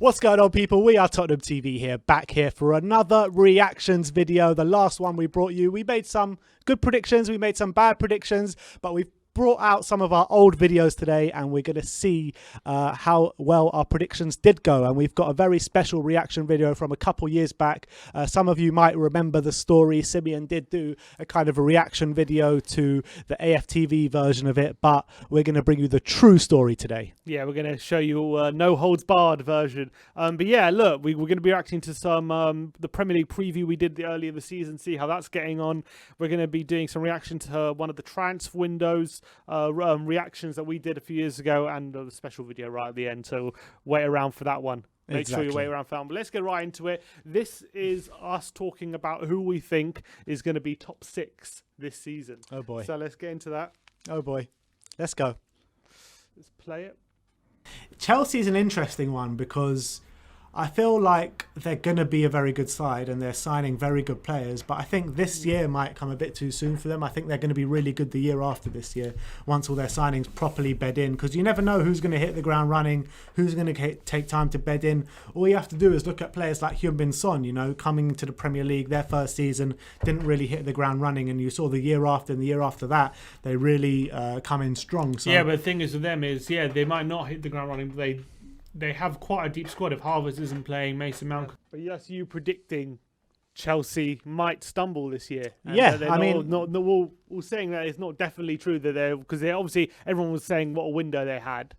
What's going on, people? We are Tottenham TV here, back here for another reactions video. The last one we brought you, we made some good predictions, we made some bad predictions, but we've brought out some of our old videos today, and we're going to see how well our predictions did go. And we've got a very special reaction video from a couple years back. Some of you might remember the story. Simeon did do a kind of a reaction video to the AFTV version of it, but we're going to bring you the true story today. Yeah, we're going to show you no holds barred version. But yeah, look, we're going to be reacting to some the Premier League preview we did earlier in the season, see how that's getting on. We're going to be doing some reaction to one of the transfer windows reactions that we did a few years ago, and a special video right at the end, so wait around for that one. Make sure you wait around for that one. But let's get right into it. This is us talking about who we think is going to be top 6 this season. Oh boy. So let's get into that. Oh boy. Let's go. Let's play it. Chelsea is an interesting one because I feel like they're going to be a very good side and they're signing very good players, but I think this year might come a bit too soon for them. I think they're going to be really good the year after this year, once all their signings properly bed in, because you never know who's going to hit the ground running, who's going to take time to bed in. All you have to do is look at players like Heung-min Son, you know, coming into the Premier League, their first season, didn't really hit the ground running, and you saw the year after and the year after that, they really come in strong. So, yeah, but the thing is with them is, yeah, they might not hit the ground running, but they have quite a deep squad if Havertz isn't playing, Mason Mount. But yes, you predicting Chelsea might stumble this year. And yeah, I mean, we're saying that it's not definitely true that they're, because they obviously everyone was saying what a window they had,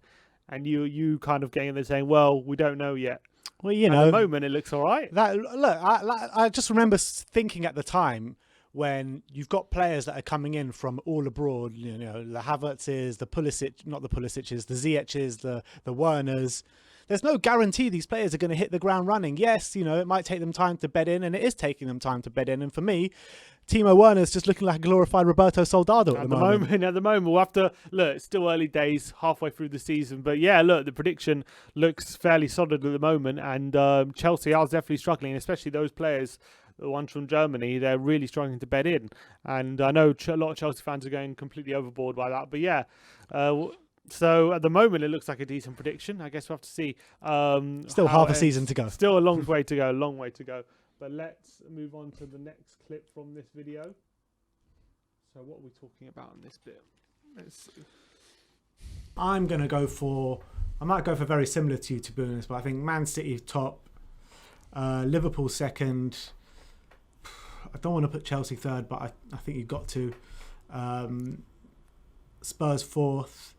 and you kind of getting there saying, well, we don't know yet. Well, you know, at the moment it looks all right. Look, I just remember thinking at the time, when you've got players that are coming in from all abroad, you know, the Havertzes, the Pulisic, not the Pulisic's, the Ziyech's, the Werners. There's no guarantee these players are going to hit the ground running. Yes, you know, it might take them time to bed in, and it is taking them time to bed in. And for me, Timo Werner's just looking like a glorified Roberto Soldado at the moment. At the moment, we'll have to look. It's still early days, halfway through the season, but yeah, look, the prediction looks fairly solid at the moment, and Chelsea are definitely struggling, especially those players. The ones from Germany, they're really struggling to bed in. And I know a lot of Chelsea fans are going completely overboard by that. But yeah, so at the moment, it looks like a decent prediction. I guess we'll have to see. Still half a season to go. Still a long way to go, long way to go. But let's move on to the next clip from this video. So what are we talking about in this bit? Let's see. I'm going to go for, I might go for very similar to you, to be honest, but I think Man City top, Liverpool second. I don't want to put Chelsea third, but I think you've got to. Spurs fourth.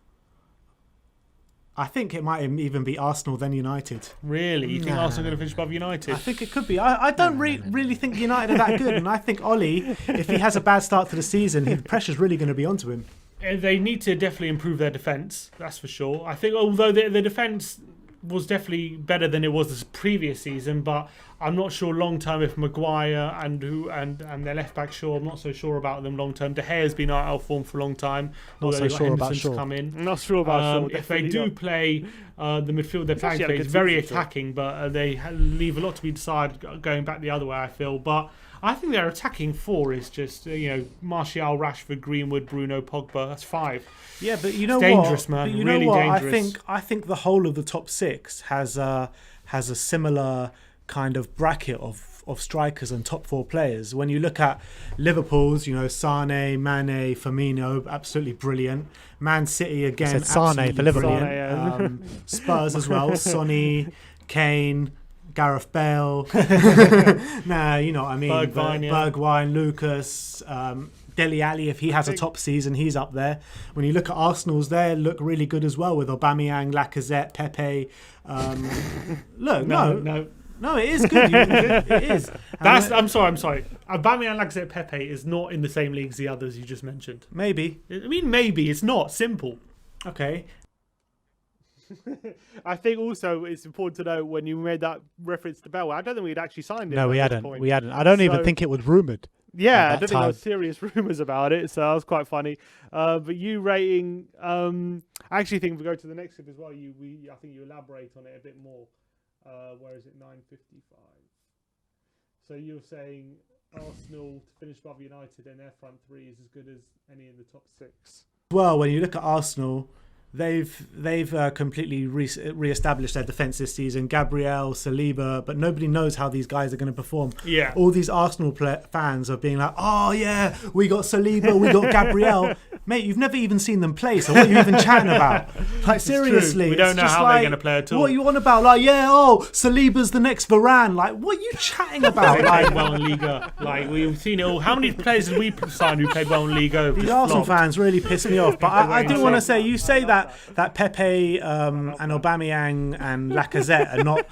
I think it might even be Arsenal, then United. Really? You think Arsenal are going to finish above United? I think it could be. I don't really think United are that good. And I think Ollie, if he has a bad start to the season, the pressure's really going to be onto him. They need to definitely improve their defence, that's for sure. I think although the defence was definitely better than it was this previous season, but I'm not sure long term if Maguire and their left back Shaw, I'm not so sure about them long term. De Gea's been out of form for a long time. Not so sure about Shaw. Come in. Not sure about Shaw. If they do play the midfield, they're playing today. It's very attacking, but they leave a lot to be desired going back the other way, I feel. But I think their attacking four is just, you know, Martial, Rashford, Greenwood, Bruno, Pogba. That's 5. Yeah, but you know it's dangerous, man. But you really know what? Dangerous. I think the whole of the top 6 has a similar kind of bracket of strikers and top 4 players. When you look at Liverpool's, you know, Sane, Mane, Firmino, absolutely brilliant. Man City again, Sane for Liverpool. Brilliant. Spurs as well, Sonny, Kane, Gareth Bale. Nah, you know what I mean. Bergwijn, Lucas, Dele Alli, if he has a top season, he's up there. When you look at Arsenal's, they look really good as well with Aubameyang, Lacazette, Pepe. Look, no, it is good. It is. I'm sorry. Aubameyang, Lacazette, Pepe is not in the same league as the others you just mentioned. Maybe. I mean, maybe. It's not simple. Okay. I think also it's important to know when you made that reference to Bell, I don't think we'd actually signed it. No, we hadn't. We hadn't. I don't even think it was rumoured. Yeah, I don't think there was serious rumours about it, so that was quite funny. But you rating, I actually think if we go to the next clip as well, I think you elaborate on it a bit more. Where is it? 9:55. So you're saying Arsenal to finish above United and their front 3 is as good as any in the top 6. Well, when you look at Arsenal, They've completely re-established their defence this season. Gabriel, Saliba, but nobody knows how these guys are going to perform. Yeah. All these Arsenal fans are being like, oh yeah, we got Saliba, we got Gabriel. Mate, you've never even seen them play, so what are you even chatting about? Like, seriously. We don't know how they're going to play at all. What are you on about? Like, yeah, Saliba's the next Varane. Like, what are you chatting about? They played well in Liga. Like, we've seen it all. How many players did we sign who played well in Liga? These Arsenal fans really piss me off. But I do want to say, you say that Pepe and Aubameyang and Lacazette are not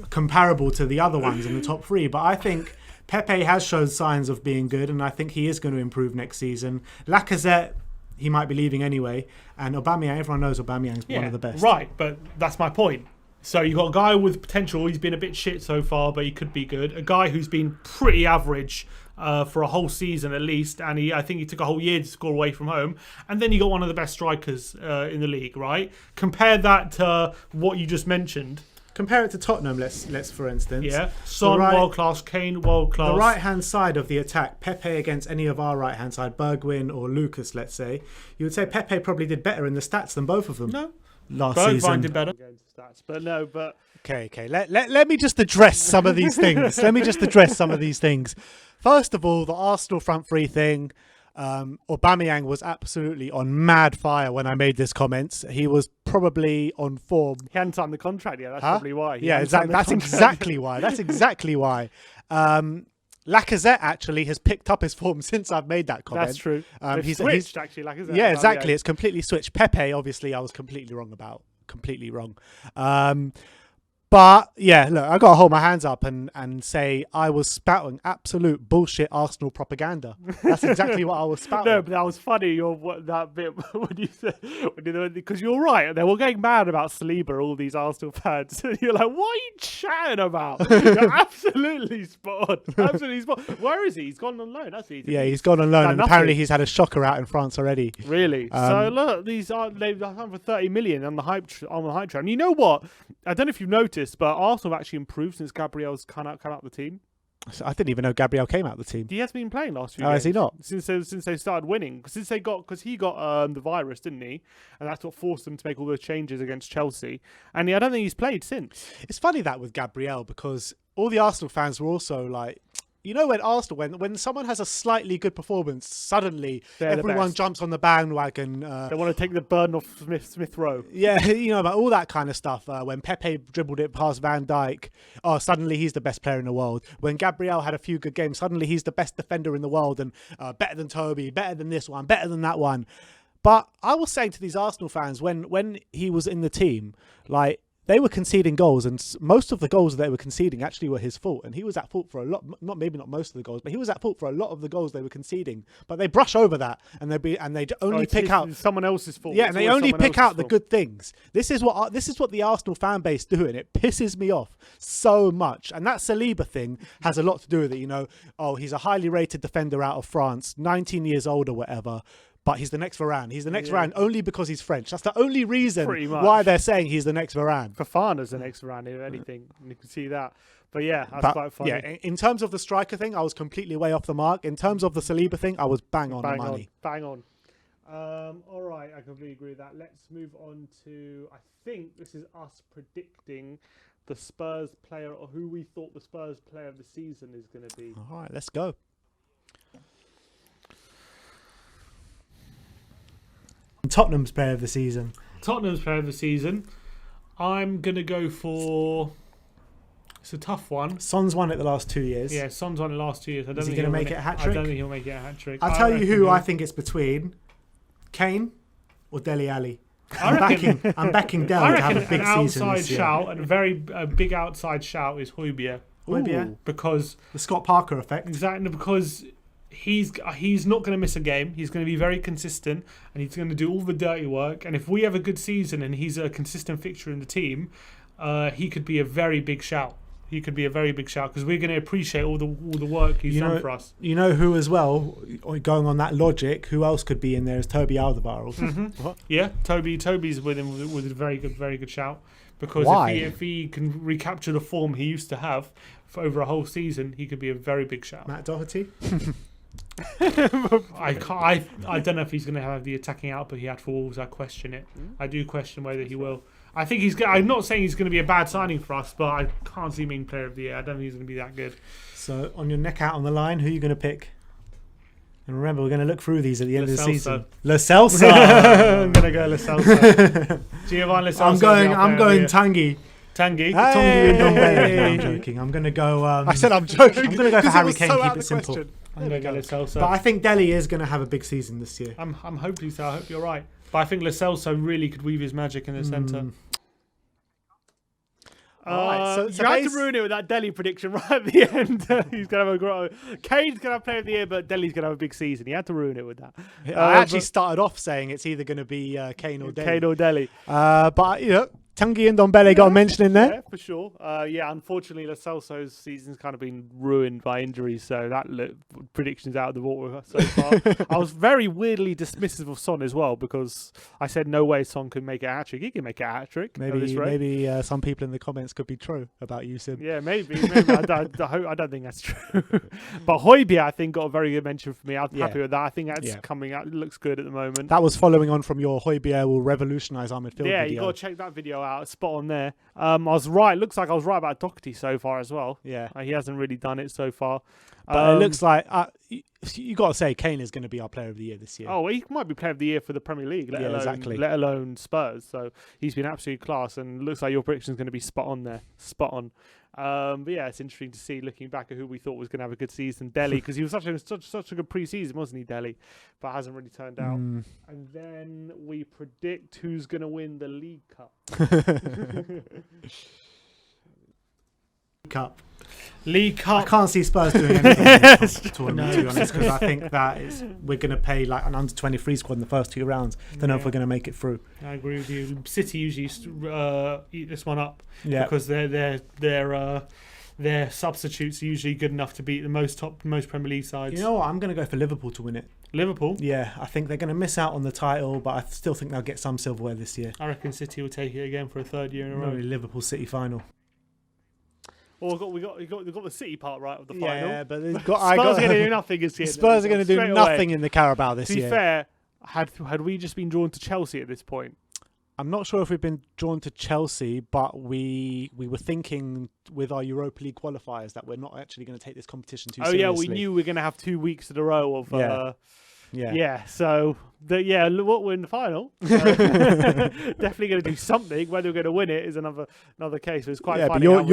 comparable to the other ones in the top three, but I think Pepe has shown signs of being good, and I think he is going to improve next season. Lacazette, he might be leaving anyway, and Aubameyang, everyone knows Aubameyang's one of the best. Right, but that's my point. So you've got a guy with potential. He's been a bit shit so far, but he could be good. A guy who's been pretty average for a whole season at least, and I think he took a whole year to score away from home. And then you got one of the best strikers in the league, right? Compare that to what you just mentioned. Compare it to Tottenham, let's for instance. Yeah, Son, world class, Kane, world class. The right hand side of the attack, Pepe against any of our right hand side, Bergwijn or Lucas, let's say, you would say Pepe probably did better in the stats than both of them. No, last Bergwijn season did better against stats, but no, but okay. Let me just address some of these things. First of all, the Arsenal front three thing. Aubameyang was absolutely on mad fire when I made this comment. He was probably on form. He hadn't signed the contract yet. That's probably why. Yeah, exactly. That's exactly why. Lacazette actually has picked up his form since I've made that comment. That's true. He's switched actually. Lacazette. Yeah, exactly. It's completely switched. Pepe, obviously, I was completely wrong about. Completely wrong. But yeah, look, I got to hold my hands up and say I was spouting absolute bullshit Arsenal propaganda. That's exactly what I was spouting. No, but that was funny. That bit when you said, because you're right. They were getting mad about Saliba, all these Arsenal fans. And you're like, what are you chatting about? You're absolutely spot on. Absolutely spot on. Where is he? He's gone on loan, hasn't he? Yeah, he's gone on loan, and apparently he's had a shocker out in France already. Really? So look, they've done for 30 million on the hype train. And you know what? I don't know if you've noticed, but Arsenal have actually improved since Gabriel's come out the team. I didn't even know Gabriel came out of the team. He has been playing last few games. Has he not? Since they started winning. Because he got the virus, didn't he? And that's what forced them to make all those changes against Chelsea. And I don't think he's played since. It's funny that with Gabriel, because all the Arsenal fans were also like, you know, when Arsenal, when someone has a slightly good performance, suddenly everyone jumps on the bandwagon. They want to take the burden off Smith Rowe. Yeah, you know, about all that kind of stuff. When Pepe dribbled it past Van Dijk, suddenly he's the best player in the world. When Gabriel had a few good games, suddenly he's the best defender in the world and better than Toby, better than this one, better than that one. But I was saying to these Arsenal fans, when he was in the team, like, they were conceding goals, and most of the goals they were conceding actually were his fault. And he was at fault for a lot, maybe not most of the goals, but he was at fault for a lot of the goals they were conceding. But they brush over that, and they only pick out someone else's fault. Yeah, and they only pick out the good things. This is what the Arsenal fan base do, and it pisses me off so much. And that Saliba thing has a lot to do with it. You know, he's a highly rated defender out of France, 19 years old or whatever. But he's the next Varane. He's the next Varane only because he's French. That's the only reason why they're saying he's the next Varane. Fofana's the next Varane, if anything. You can see that. But yeah, that's quite funny. Yeah, in terms of the striker thing, I was completely way off the mark. In terms of the Saliba thing, I was bang on the money. Bang on. All right, I completely agree with that. Let's move on to, I think this is us predicting the Spurs player, or who we thought the Spurs player of the season is going to be. All right, let's go. Tottenham's player of the season. I'm going to go for... It's a tough one. Son's won it the last 2 years. Yeah, Son's won it the last 2 years. Is he going to make it a hat-trick? I don't think he'll make it a hat-trick. I'll tell you who I think it's between. Kane or Dele Alli. I'm backing Dele to have a big season this year. A big outside shout is Højbjerg. Because... the Scott Parker effect. Exactly, because... He's not going to miss a game. He's going to be very consistent, and he's going to do all the dirty work. And if we have a good season and he's a consistent fixture in the team, he could be a very big shout. Because we're going to appreciate all the work he's done for us. You know who as well, going on that logic, who else could be in there is Toby Alderweireld. Mm-hmm. Yeah, Toby's with him with a very good shout. Because if he can recapture the form he used to have for over a whole season, he could be a very big shout. Matt Doherty? I don't know if he's going to have the attacking output he had for Wolves. I question it. I do question whether he will. I think he's. I'm not saying he's going to be a bad signing for us, but I can't see him being player of the year. I don't think he's going to be that good. So on your neck out on the line, who are you going to pick? And remember, we're going to look through these at the end of the season. Lo Celso. I'm going to go Lo Celso. Giovanni Lo Celso. I'm going Tanguy. Tanguy. Tanguy Ndombele. No, I'm joking. I'm going to go. I said I'm joking. I'm going to go for Harry Kane. Keep it simple. I'm going to go Lo Celso. But I think Dele is going to have a big season this year. I'm hoping so. I hope you're right. But I think Lo Celso really could weave his magic in the centre. Alright, so you had to ruin it with that Dele prediction right at the end. He's going to have a Kane's going to have player of the year, but Dele's going to have a big season. He had to ruin it with that. I actually started off saying it's either going to be Kane or Dele. Kane or Dele. But, you know, Tanguy and Ndombele got a mention in there. Yeah, for sure. Unfortunately, Lo Celso's season's kind of been ruined by injuries, so that prediction's out of the water so far. I was very weirdly dismissive of Son as well because I said no way Son could make a hat-trick. He can make a hat-trick. Maybe some people in the comments could be true about you, Sim. Yeah, maybe. I don't think that's true. But Højbjerg, I think, got a very good mention for me. I'm happy with that. I think that's coming out. It looks good at the moment. That was following on from your Højbjerg will revolutionise our midfield video. Yeah, you got to check that video out. Spot on there. I was right. Looks like I was right about Doherty so far as well. Yeah, he hasn't really done it so far. But it looks like you got to say Kane is going to be our player of the year this year. Oh, he might be player of the year for the Premier League, let alone Spurs. So he's been absolute class, and looks like your prediction is going to be spot on there. Spot on. But yeah, it's interesting to see looking back at who we thought was going to have a good season, Dele, because he was such a good pre-season, wasn't he, Dele? But hasn't really turned out. And then we predict who's going to win the League Cup. League Cup. I can't see Spurs doing anything to be honest, because I think that we're going to pay like an under-23 squad in the first 2 rounds. Don't know if we're going to make it through. I agree with you. City usually eat this one up because their substitutes are usually good enough to beat the most Premier League sides. You know what? I'm going to go for Liverpool to win it. Liverpool? Yeah, I think they're going to miss out on the title, but I still think they'll get some silverware this year. I reckon City will take it again for a third year in a row. Liverpool City final. Well, we got the City part right of the final. Yeah, but Spurs are going to do nothing this year. Spurs are going to do nothing in the Carabao this year. To be fair, had we just been drawn to Chelsea at this point? I'm not sure if we've been drawn to Chelsea, but we were thinking with our Europa League qualifiers that we're not actually going to take this competition too seriously. Oh yeah, we knew we were going to have 2 weeks in a row of. So we're in the final. Definitely going to do something. Whether we're going to win it is another case. It's quite funny. But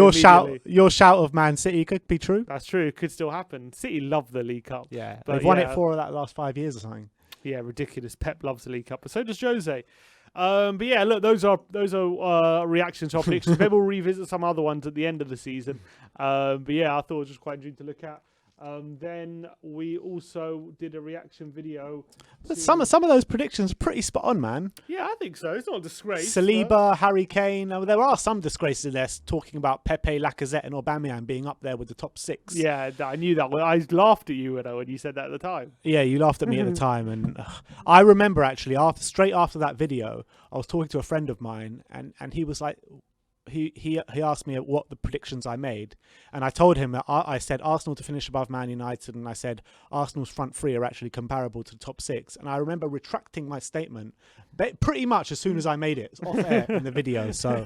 your shout of Man City could be true. That's true. It could still happen. City love the League Cup. Yeah, they've won it 4 of that last 5 years or something. Yeah, ridiculous. Pep loves the League Cup, but so does Jose. But yeah, look, those are reactions to our predictions. Maybe we'll revisit some other ones at the end of the season. But yeah, I thought it was just quite interesting to look at. Then we also did a reaction video. Some of those predictions are pretty spot on, man. Yeah, I think so. It's not a disgrace. Saliba, Harry Kane. There are some disgraces in there talking about Pepe, Lacazette and Aubameyang being up there with the top 6. Yeah, I knew that. I laughed at you when you said that at the time. Yeah, you laughed at me at the time. And I remember actually, straight after that video, I was talking to a friend of mine and he was like... He asked me what the predictions I made, and I told him that I said Arsenal to finish above Man United, and I said Arsenal's front 3 are actually comparable to the top 6. And I remember retracting my statement pretty much as soon as I made it. It's off air in the video, so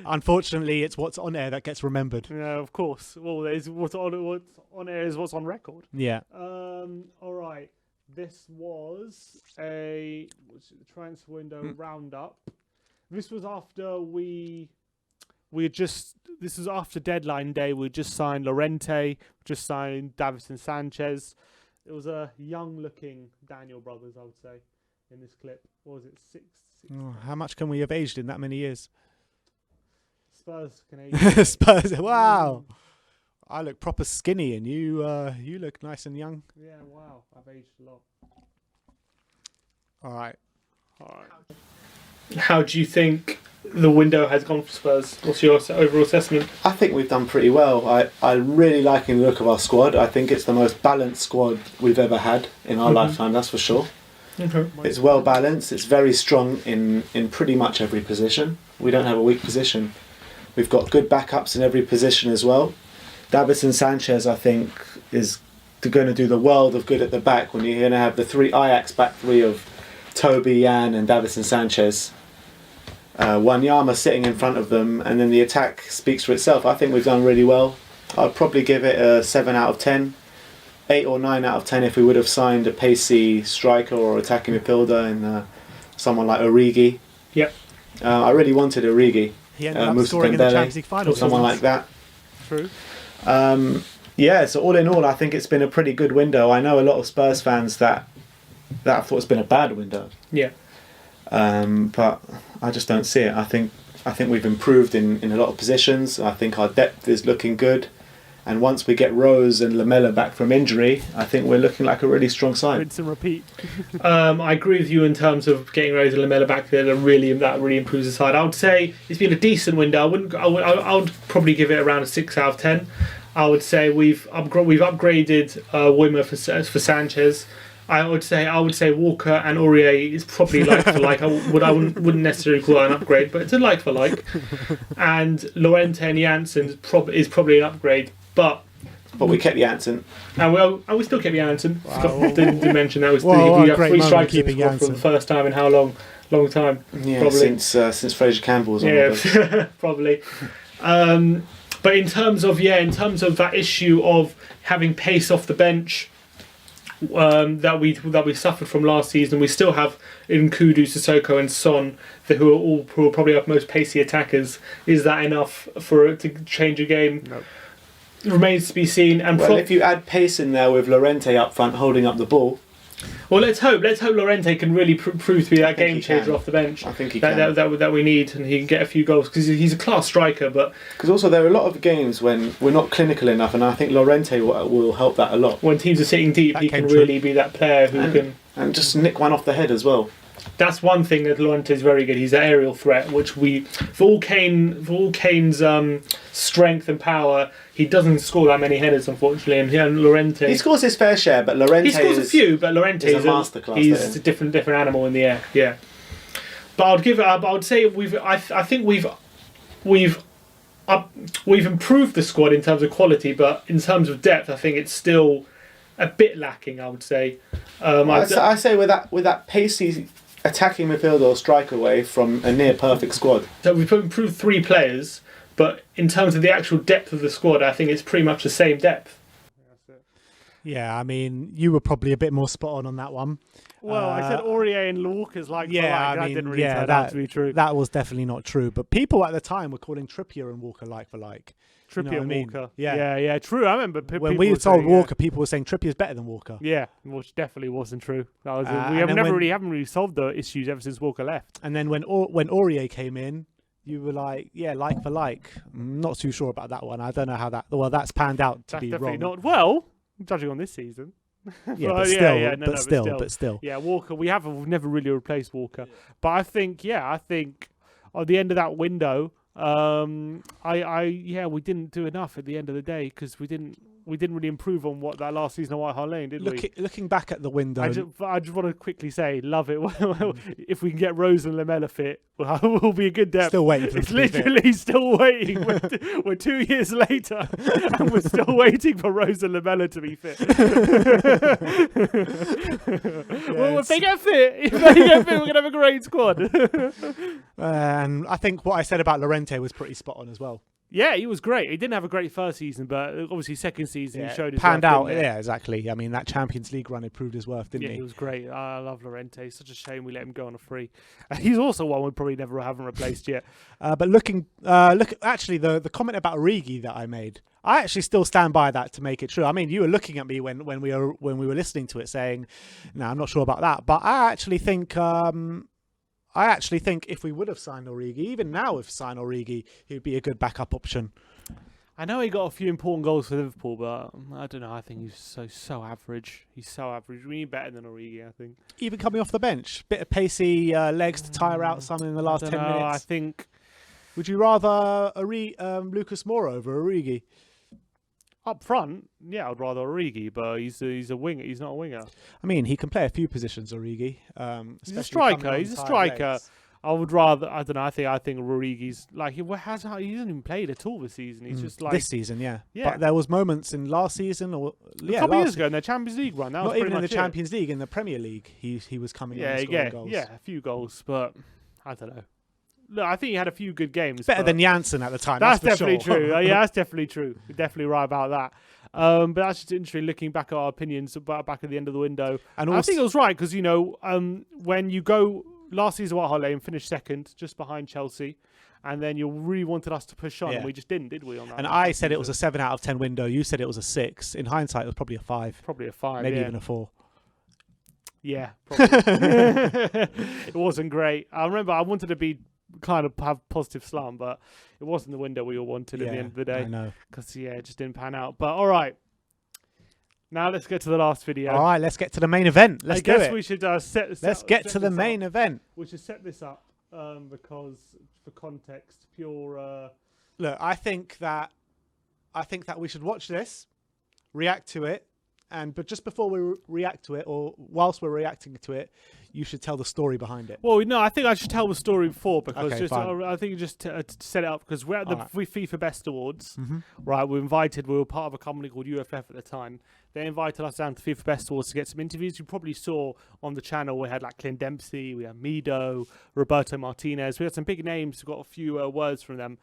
unfortunately it's what's on air that gets remembered. Yeah, of course. Well, what's on air is what's on record. Yeah. All right. This was a transfer window roundup. This was after this was after deadline day. We just signed Llorente, just signed Davinson Sanchez. It was a young-looking Daniel Brothers, I would say, in this clip. What was it, six? How much can we have aged in that many years? Spurs can age. Spurs, wow. I look proper skinny, and you look nice and young. Yeah, wow. I've aged a lot. All right. How do you think the window has gone for Spurs? What's your overall assessment? I think we've done pretty well. I'm really liking the look of our squad. I think it's the most balanced squad we've ever had in our lifetime, that's for sure. Okay. It's well balanced. It's very strong in pretty much every position. We don't have a weak position. We've got good backups in every position as well. Davinson Sanchez, I think, is going to do the world of good at the back when you're going to have the three Ajax back three of Toby, Jan, and Davinson Sanchez. Wanyama sitting in front of them, and then the attack speaks for itself. I think we've done really well. I'd probably give it a 7 out of 10. 8 or 9 out of 10 if we would have signed a pacey striker or attacking midfielder and someone like Origi. Yep. I really wanted Origi. He ended up scoring in the Champions League final. Or someone like that. True. Yeah, so all in all, I think it's been a pretty good window. I know a lot of Spurs fans that I thought it's been a bad window. Yeah. But I just don't see it. I think we've improved in a lot of positions. I think our depth is looking good. And once we get Rose and Lamela back from injury, I think we're looking like a really strong side. Rinse and repeat. I agree with you in terms of getting Rose and Lamela back there. That really improves the side. I would say it's been a decent window. I would probably give it around a 6 out of 10. I would say we've upgraded Wimmer for Sanchez. I would say Walker and Aurier is probably like for like. I wouldn't necessarily call that an upgrade, but it's a like for like. And Llorente and Janssen is probably an upgrade. But we kept Janssen. And we still kept Janssen. Wow. Didn't mention that. We have 3 strikers for the first time in how long time? Yeah, probably. since Fraser Campbell was on the bench. Probably. But in terms of that issue of having pace off the bench that we suffered from last season, we still have Nkudu, Sissoko, and Son, who are probably our most pacey attackers. Is that enough for it to change a game? No. Remains to be seen. And if you add pace in there with Llorente up front holding up the ball. Well, let's hope Llorente can really prove to be that game changer off the bench. I think he can. That we need, and he can get a few goals because he's a class striker. But because also there are a lot of games when we're not clinical enough, and I think Llorente will help that a lot. When teams are sitting deep, he can really be that player who can just nick one off the head as well. That's one thing that Llorente is very good. He's an aerial threat, which for all Kane's strength and power, he doesn't score that many headers, unfortunately. And Llorente, he scores his fair share, but Llorente a few. But Llorente is a masterclass. He's a different animal in the air. Yeah, but I would say I think we've improved the squad in terms of quality, but in terms of depth, I think it's still a bit lacking. I would say. I say with that pacey attacking midfielder or striker away from a near perfect squad. So we've improved 3 players, but in terms of the actual depth of the squad, I think it's pretty much the same depth. Yeah, I mean, you were probably a bit more spot on that one. Well, I said Aurier and Walker's like yeah, for like. That didn't really turn out to be true. That was definitely not true. But people at the time were calling Trippier and Walker like for like. Trippier and Walker. Yeah. Yeah, true. I remember when we told Walker, people were saying Trippier's better than Walker. Yeah, which definitely wasn't true. That was we haven't really solved the issues ever since Walker left. And then when Aurier came in, you were like, yeah, like for like. I'm not too sure about that one. I don't know how that. Well, that's panned out to be wrong. Not well, judging on this season. Yeah, but still. Yeah, Walker. We've never really replaced Walker, but I think at the end of that window. We didn't do enough at the end of the day because we didn't really improve on what that last season at White Hart Lane, did we? Looking back at the window, I just want to quickly say, love it. If we can get Rose and Lamela fit, we'll be a good depth. Still waiting for it's literally still waiting. We're 2 years later, and we're still waiting for Rose and Lamela to be fit. Well, if they get fit, we're gonna have a great squad. And I think what I said about Llorente was pretty spot on as well. Yeah, he was great. He didn't have a great first season, but obviously second season he showed his panned worth, out. Yeah, exactly. I mean, that Champions League run improved his worth, didn't he? Yeah, he was great. I love Llorente. It's such a shame we let him go on a free. He's also one we probably never haven't replaced yet. But actually, the comment about Origi that I made, I actually still stand by that to make it true. I mean, you were looking at me when we were listening to it, saying, "No, I'm not sure about that." But I actually think. If we would have signed Origi, even now if we signed Origi, he'd be a good backup option. I know he got a few important goals for Liverpool, but I don't know. I think he's so average. He's so average. We need better than Origi, I think. Even coming off the bench, bit of pacey legs to tire out some in the last 10 minutes. I think. Would you rather Lucas Moura over Origi? Up front, yeah, I'd rather Origi, but he's a winger. He's not a winger. I mean, he can play a few positions, Origi. He's a striker. I would rather. I don't know. I think Rorigi's like he hasn't even played at all this season. He's just like this season, yeah. Yeah. But there was moments in last season or a couple years ago in their Champions League run. That was not even pretty in the much it. Champions League, in the Premier League, he was coming in and scoring goals. Yeah, a few goals, but I don't know. Look, I think he had a few good games. Better but than Janssen at the time. That's for definitely sure. true. Yeah, that's definitely true. You're definitely right about that. But that's just interesting looking back at our opinions about back at the end of the window. And I also, think it was right because when you go last season at Holland and finished second, just behind Chelsea, and then you really wanted us to push on, Yeah. and we just didn't, did we? On that. and I said it was a 7 out of 10 window. You said it was a 6. In hindsight, it was probably a 5, probably a 5, maybe yeah. even a 4. Yeah, probably. It wasn't great. I remember I wanted to be kind of have positive slant, but it wasn't the window we all wanted at the end of the day. I know. Because it just didn't pan out. But all right, now let's get to the last video. All right, let's get to the main event. Let's I guess do it. we should Let's get to the main event. We should set this up because for context, pure. Look, I think that we should watch this, react to it, but just before we react to it, or whilst we're reacting to it, you should tell the story behind it. Well, no, I think I should tell the story before because Okay, fine. I think just to set it up because we're at the Alright. FIFA Best Awards, Mm-hmm. right? We were part of a company called UFF at the time. They invited us down to FIFA Best Awards to get some interviews. You probably saw on the channel we had like Clint Dempsey, we had Mido, Roberto Martinez. We had some big names. We got a few words from them,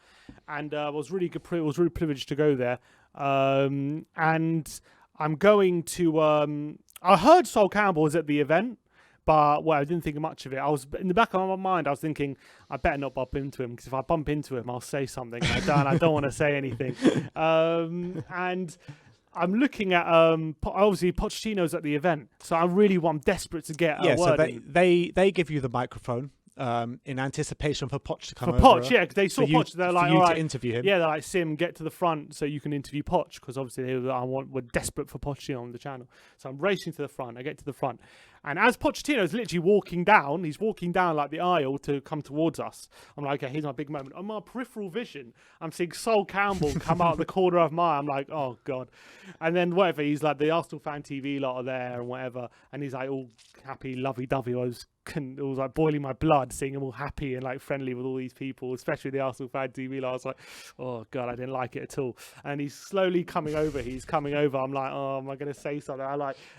and it was really good. It was really privileged to go there. And I'm going to. I heard Sol Campbell was at the event. But I didn't think much of it. I was in the back of my mind. I was thinking, I better not bump into him because if I bump into him, I'll say something. I don't want to say anything. And I'm looking at obviously Pochettino's at the event, so I'm desperate to get a word. So they give you the microphone in anticipation for Poch to come over. Poch, yeah, because they saw Poch. They're like, for you all to right, interview him. yeah, they're like, Sim, get to the front so you can interview Poch because obviously we're desperate for Pochettino on the channel. So I'm racing to the front. I get to the front. And as Pochettino's literally walking down, he's walking down like the aisle to come towards us. I'm like, okay, here's my big moment. On my peripheral vision, I'm seeing Sol Campbell come out the corner of my eye. I'm like, oh, God. And then whatever, he's like, the Arsenal fan TV lot are there and whatever. And he's like all happy, lovey-dovey. It was like boiling my blood seeing him all happy and like friendly with all these people, especially the Arsenal fan TV lot. I was like, oh, God, I didn't like it at all. And he's slowly coming over. I'm like, oh, am I going to say something?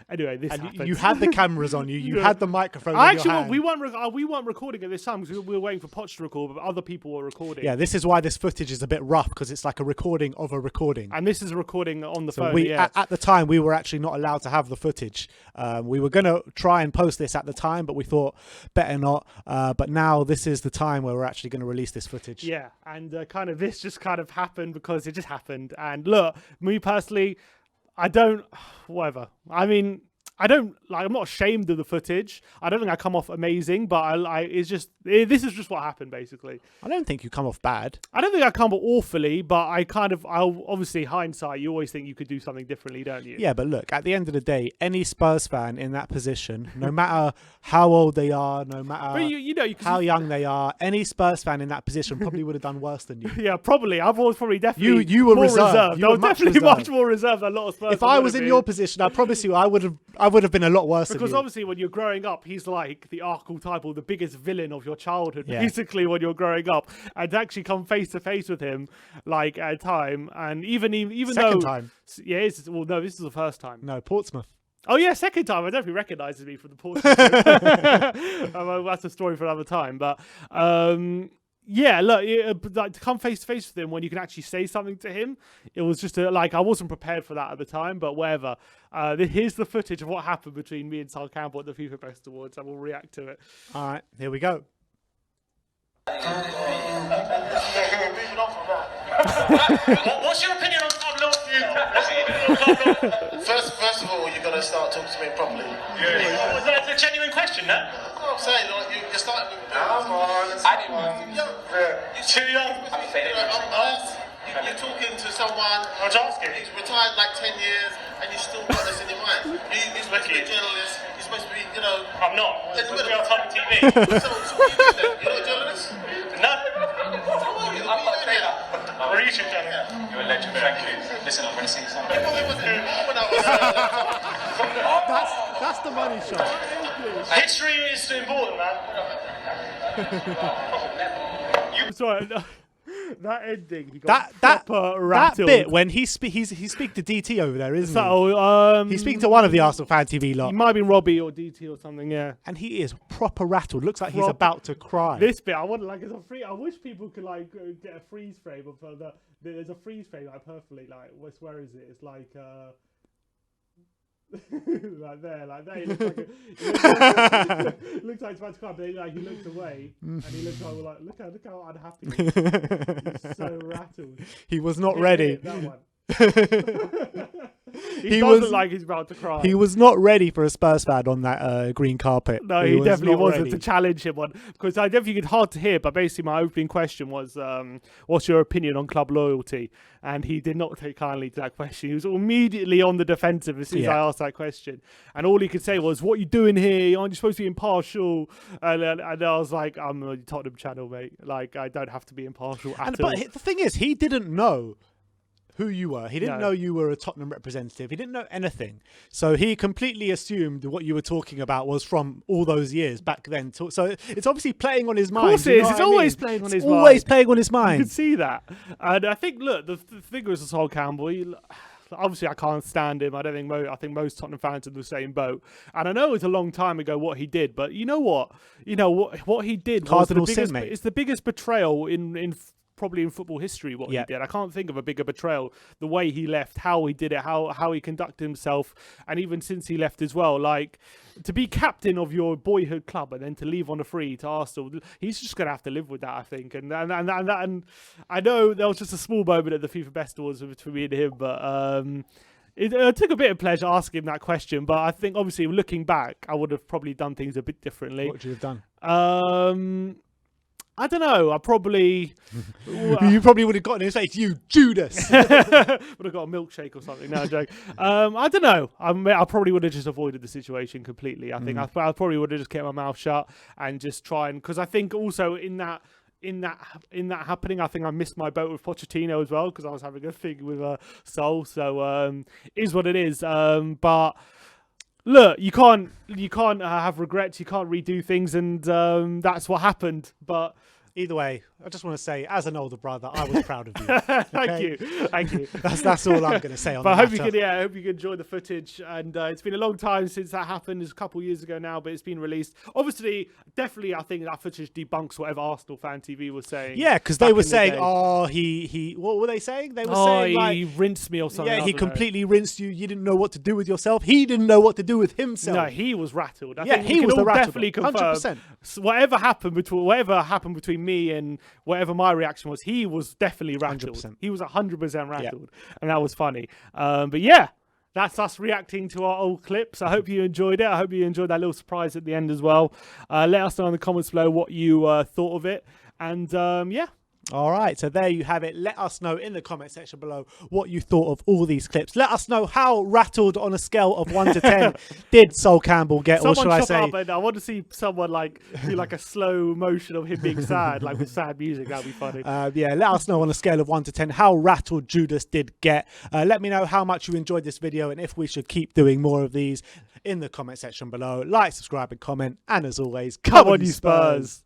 Anyway, this happened. You had the cameras on you. You Yeah. had the microphone in your Actually, hand. we weren't recording at this time because we were waiting for Poch to record, but other people were recording. Yeah, this is why this footage is a bit rough because it's like a recording of a recording. And this is a recording on the So phone. Yeah. at the time, we were actually not allowed to have the footage. We were going to try and post this at the time, but we thought better not. But now this is the time where we're actually going to release this footage. Yeah, and this just kind of happened because it just happened. And look, me personally, whatever. I mean, I'm not ashamed of the footage. I don't think I come off amazing, but this is just what happened, basically. I don't think you come off bad. I don't think I come off awfully, but obviously hindsight, you always think you could do something differently, don't you? Yeah, but look, at the end of the day, any Spurs fan in that position, no matter how old they are, no matter how young they are, any Spurs fan in that position probably would have done worse than you. Yeah, probably. I was probably definitely You were more reserved. You I were was much definitely reserved. much more reserved than a lot of Spurs If fans I would was have in been. your position, I promise you, I would have been a lot worse Because than you. obviously when you're growing up, he's like the archetype or the biggest villain of your childhood, Yeah. basically, when you're growing up. And to actually come face to face with him, like, at a time, and even Second though... time. Yeah, no, this is the first time. No, Portsmouth. Oh, yeah, second time. I definitely recognises me from the Portsmouth trip. That's a story for another time. But... yeah, look, like to come face to face with him when you can actually say something to him, it was just I wasn't prepared for that at the time, but whatever. Here's the footage of what happened between me and Sol Campbell at the FIFA Best Awards, and we'll react to it. All right, here we go. What's your opinion on Pablo? First of all, you're going to start talking to me properly. Yeah. Was that a genuine question, no? I'm saying, like, you're starting with... Come on. I didn't want to. You're too young. You're talking to someone... I was asking. He's retired like 10 years, and you still got this in your mind. You're supposed to be a journalist. You're supposed to be, I'm not. WeAreTottenhamTV. So what are you doing then? You're not a journalist? No. I'm not a trainer. We're a YouTube channel. You're a legend, thank you. Listen, I'm going to see something. It wasn't when I was... That's the money shot. History is important, man. Sorry, no, that ending. He got That proper rattled. bit when he's speaking to DT over there, isn't he? So, He's speaking to one of the Arsenal Fan TV he lot, might have been Robbie or DT or something. Yeah. and he is proper rattled. Looks like he's Proper- about to cry. This bit, I want like as a free. I wish people could like get a freeze frame of there's a freeze frame like perfectly like where is it? It's like like there. He looks like looks like it's about to cry, but like he looks away and he looks like look how unhappy he is. He's so rattled. He was not Yeah, ready. that one. He he doesn't was- like he's about to cry. He was not ready for a Spurs fan on that green carpet. No, he definitely not wasn't ready. to challenge him on, because I don't think it's hard to hear. But basically, my opening question was, "What's your opinion on club loyalty?" And he did not take kindly to that question. He was immediately on the defensive as soon as I asked that question, and all he could say was, "What are you doing here? Aren't you supposed to be impartial?" And I was like, "I'm on the Tottenham channel, mate. Like, I don't have to be impartial at all." But the thing is, he didn't know who you were. He didn't No. know you were a Tottenham representative. He didn't know anything. So he completely assumed what you were talking about was from all those years back then. So it's obviously playing on his mind. Of course you it know is. what It's I always mean? playing on It's his always mind. playing on his You mind. can see that. And I think, look, the thing was Sol Campbell. Obviously, I can't stand him. I don't think. I think most Tottenham fans are in the same boat. And I know it's a long time ago what he did, but you know what? What he did was Cardinal the sin, biggest. mate. It's the biggest betrayal in probably in football history. What Yeah. he did, I can't think of a bigger betrayal. The way he left, how he did it, how he conducted himself, and even since he left as well. Like, to be captain of your boyhood club and then to leave on a free to Arsenal, he's just gonna have to live with that, I think. And I know there was just a small moment at the FIFA Best Awards between me and him, but it took a bit of pleasure asking him that question. But I think obviously looking back, I would have probably done things a bit differently. What would you have done? I don't know. I probably You probably would have gotten in his face, you Judas. would have got a milkshake or something. No, joke. I don't know. I probably would have just avoided the situation completely. I think I probably would have just kept my mouth shut and just try and, because I think also in that happening, I think I missed my boat with Pochettino as well, because I was having a thing with Sol. So is what it is. But look, you can't have regrets. You can't redo things, and that's what happened. But Either way, I just want to say, as an older brother, I was proud of you. thank you. That's all I'm going to say on But I that hope you matter. can, I hope you can enjoy the footage. And it's been a long time since that happened. It's a couple of years ago now, but it's been released. Obviously, definitely, I think that footage debunks whatever Arsenal Fan TV was saying. Yeah, because back they were in the saying, day. "Oh, he." What were they saying? They were Oh, saying like, he rinsed me or something. "Yeah, I he don't know. completely rinsed you. You didn't know what to do with yourself. He didn't know what to do with himself." No, he was rattled. I Yeah, think he we can was the all rattled definitely one, confirm 100%. whatever happened between me and whatever my reaction was, he was definitely rattled. 100%. He was 100% rattled, and that was funny. But yeah, that's us reacting to our old clips. I hope you enjoyed it. I hope you enjoyed that little surprise at the end as well. Let us know in the comments below what you thought of it, and yeah. All right, so there you have it. Let us know in the comment section below what you thought of all these clips. Let us know how rattled on a scale of 1 to 10 did Sol Campbell get, or Someone should I chop say? up, and I want to see someone like do like a slow motion of him being sad, like with sad music. That'd be funny. Yeah, let us know on a scale of 1 to 10 how rattled Judas did get. Let me know how much you enjoyed this video and if we should keep doing more of these in the comment section below. Like, subscribe and comment. And as always, Come on, you Spurs.